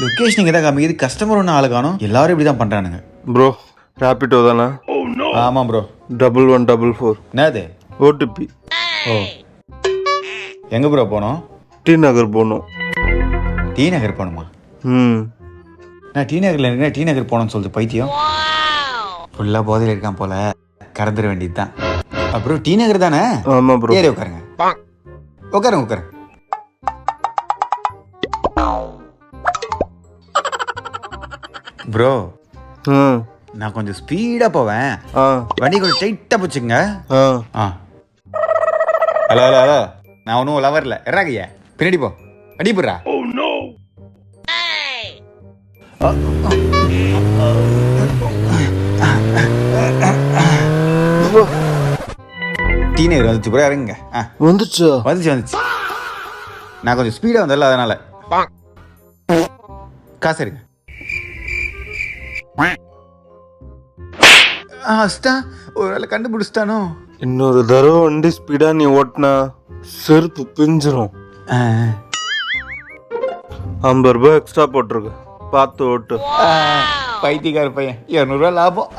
Location இங்கே தான் காமிக்குது, கஸ்டமர் ஒன்றும் ஆளு காணும். எல்லாரும் இப்படி தான் பண்ணுறானுங்க. ப்ரோ ரேபிட்டோ தானே? ஆமாம் ப்ரோ. 1144 என்னது ஓடிபி. ஓ, எங்கே ப்ரோ போனோம்? டி நகர் போகணும். டி நகர் போகணுமா? ம் நான் டி நகரில் இருக்கேன், டி நகர் போகணும்னு சொல்லிட்டு பைத்தியம். ஃபுல்லாக போதையில் இருக்கான் போல, கறந்துட வேண்டியது தான். அப்புறம் டி நகர் தானே? ஆமாம் ப்ரோ. ஏறி உட்காருங்க, உட்காருங்க உட்காருங்க. ப்ரோ நான் கொஞ்சம் ஸ்பீடாக போவேன், வண்டி கொஞ்சம் டைட்டாக போச்சுங்க. ஆ ஹலோ ஹலோ ஹலோ, நான் ஒன்றும் லவரில் இறாகையா, பின்னாடி போ, அடிப்புறா. டி நகர் வந்துச்சு ப்ரோ, இறங்குங்க. வந்துச்சு வந்துச்சு. நான் கொஞ்சம் ஸ்பீடாக வந்தல, அதனால. காசு இருங்க. ஒரு வேலை கண்டுபிடிச்சிட்டானோ. இன்னொரு தடவை வண்டி ஸ்பீடா நீ ஓட்டினா செருப்பு பிஞ்சிரும். 50 ரூபாய் எக்ஸ்ட்ரா போட்டிருக்கு, பார்த்து ஓட்டு. பைத்தியக்கார பையன், 200 ரூபா லாபம்.